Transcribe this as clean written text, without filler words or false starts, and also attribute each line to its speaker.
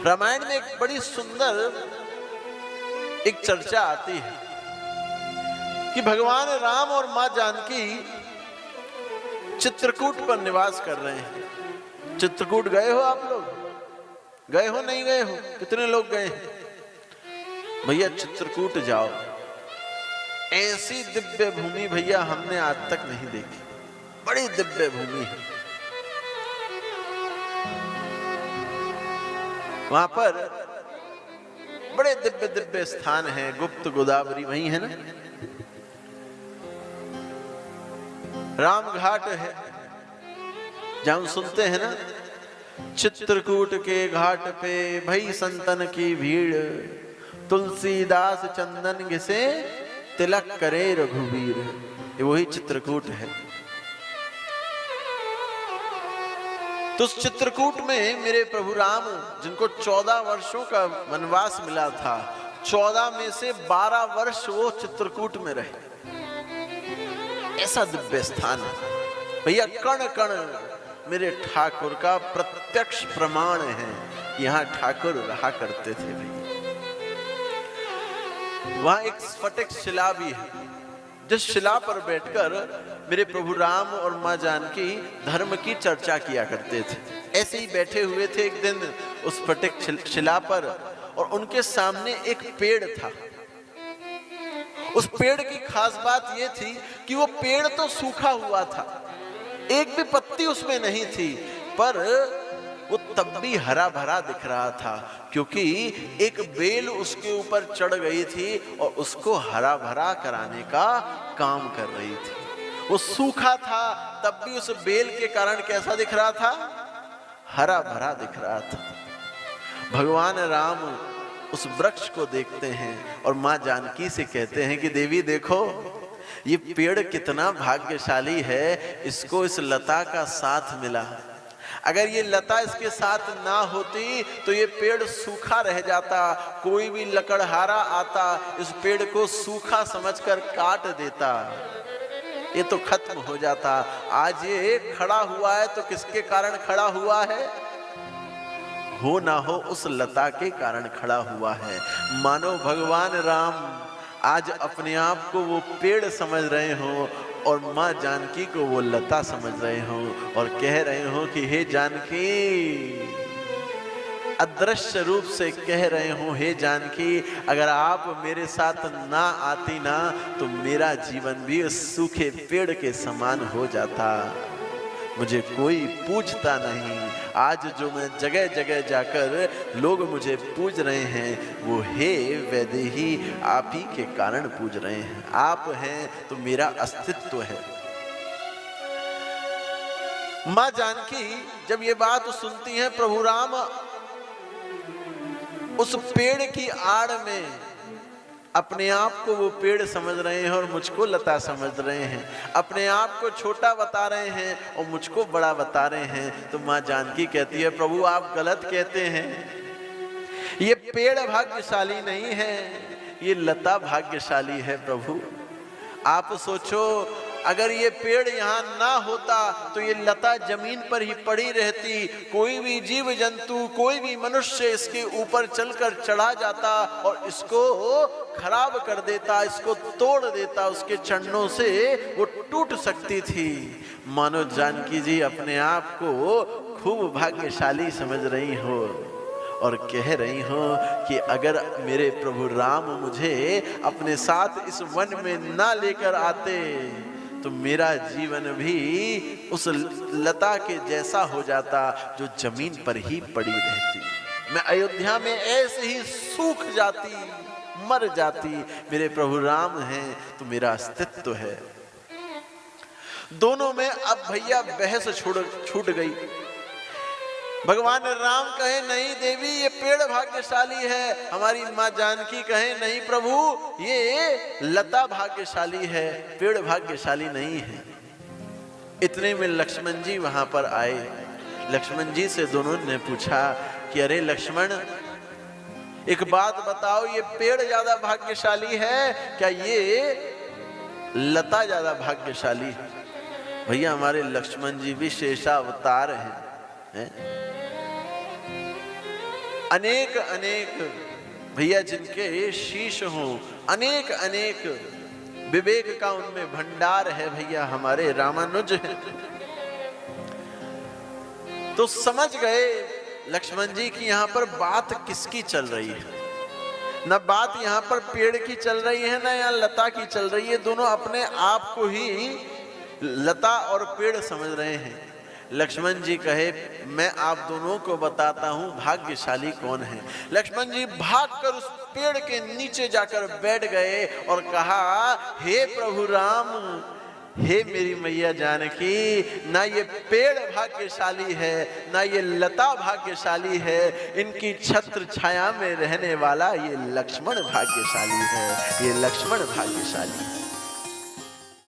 Speaker 1: रामायण में एक बड़ी सुंदर एक चर्चा आती है कि भगवान राम और मां जानकी चित्रकूट पर निवास कर रहे हैं। चित्रकूट गए हो आप लोग? गए हो नहीं गए हो? कितने लोग गए हैं? भैया चित्रकूट जाओ, ऐसी दिव्य भूमि भैया हमने आज तक नहीं देखी। बड़ी दिव्य भूमि है। वहां पर बड़े दिव्य दिव्य स्थान हैं। गुप्त गोदावरी वहीं है ना, राम घाट है, जहां सुनते हैं ना, चित्रकूट के घाट पे भई संतन की भीड़, तुलसीदास चंदन घिसे तिलक करे रघुवीर। ये वही चित्रकूट है। तो उस चित्रकूट में मेरे प्रभु राम, जिनको 14 वर्षों का वनवास मिला था, 14 में से 12 वर्ष वो चित्रकूट में रहे। ऐसा दिव्य स्थान है भैया। कण कण मेरे ठाकुर का प्रत्यक्ष प्रमाण है। यहां ठाकुर रहा करते थे भैया। वहां एक स्फटिक शिला भी है, जिस शिला पर बैठकर मेरे प्रभु राम और मां जानकी धर्म की चर्चा किया करते थे। ऐसे ही बैठे हुए थे एक दिन उस स्फटिक शिला पर, और उनके सामने एक पेड़ था। उस पेड़ की खास बात यह थी कि वो पेड़ तो सूखा हुआ था, एक भी पत्ती उसमें नहीं थी, पर वो तब भी हरा भरा दिख रहा था, क्योंकि एक बेल उसके ऊपर चढ़ गई थी और उसको हरा भरा कराने का काम कर रही थी। वो सूखा था, तब भी उस बेल के कारण कैसा दिख रहा था? हरा भरा दिख रहा था। भगवान राम उस वृक्ष को देखते हैं और मां जानकी से कहते हैं कि देवी देखो, ये पेड़ कितना भाग्यशाली है, इसको इस लता का साथ मिला। अगर ये लता इसके साथ ना होती तो ये पेड़ सूखा रह जाता। कोई भी लकड़हारा आता, इस पेड़ को सूखा समझकर काट देता, ये तो खत्म हो जाता। आज ये खड़ा हुआ है तो किसके कारण खड़ा हुआ है? हो ना हो उस लता के कारण खड़ा हुआ है। मानो भगवान राम आज अपने आप को वो पेड़ समझ रहे हो और मां जानकी को वो लता समझ रहे हो, और कह रहे हो कि हे जानकी, अदृश्य रूप से कह रहे हो, हे जानकी, अगर आप मेरे साथ ना आती ना तो मेरा जीवन भी उस सूखे पेड़ के समान हो जाता। मुझे कोई पूजता नहीं। आज जो मैं जगह जगह जाकर लोग मुझे पूज रहे हैं, वो हे वैदेही आप ही के कारण पूज रहे हैं। आप हैं तो मेरा अस्तित्व है। मां जानकी जब ये बात सुनती हैं, प्रभु राम उस पेड़ की आड़ में अपने आप को वो पेड़ समझ रहे हैं और मुझको लता समझ रहे हैं। अपने आप को छोटा बता रहे हैं और मुझको बड़ा बता रहे हैं। तो मां जानकी कहती है, प्रभु आप गलत कहते हैं, ये पेड़ भाग्यशाली नहीं है, ये लता भाग्यशाली है। प्रभु आप सोचो, अगर ये पेड़ यहाँ ना होता तो ये लता जमीन पर ही पड़ी रहती। कोई भी जीव जंतु, कोई भी मनुष्य इसके ऊपर चलकर चढ़ा जाता और इसको खराब कर देता, इसको तोड़ देता, उसके चरणों से वो टूट सकती थी। मानो जानकी जी अपने आप को खूब भाग्यशाली समझ रही हो और कह रही हो कि अगर मेरे प्रभु राम मुझे अपने साथ इस वन में ना लेकर आते तो मेरा जीवन भी उस लता के जैसा हो जाता जो जमीन पर ही पड़ी रहती। मैं अयोध्या में ऐसे ही सूख जाती, मर जाती। मेरे प्रभु राम हैं तो मेरा अस्तित्व है। दोनों में अब भैया बहस छूट गई। भगवान राम कहे नहीं देवी ये पेड़ भाग्यशाली है, हमारी मां जानकी कहे नहीं प्रभु ये लता भाग्यशाली है, पेड़ भाग्यशाली नहीं है। इतने में लक्ष्मण जी वहां पर आए। लक्ष्मण जी से दोनों ने पूछा कि अरे लक्ष्मण, एक बात बताओ, ये पेड़ ज्यादा भाग्यशाली है क्या ये लता ज्यादा भाग्यशाली है? भैया हमारे लक्ष्मण जी भी शेषावतार हैं। अनेक अनेक भैया जिनके शीश हों, अनेक अनेक विवेक का उनमें भंडार है भैया, हमारे रामानुज हैं। तो समझ गए लक्ष्मण जी की यहाँ पर बात किसकी चल रही है। न बात यहाँ पर पेड़ की चल रही है, न यहाँ लता की चल रही है। दोनों अपने आप को ही लता और पेड़ समझ रहे हैं। लक्ष्मण जी कहे, मैं आप दोनों को बताता हूं भाग्यशाली कौन है। लक्ष्मण जी भागकर उस पेड़ के नीचे जाकर बैठ गए और कहा, हे प्रभु राम, हे मेरी मैया जानकी, ना ये पेड़ भाग्यशाली है, ना ये लता भाग्यशाली है, इनकी छत्र छाया में रहने वाला ये लक्ष्मण भाग्यशाली है, ये लक्ष्मण भाग्यशाली है।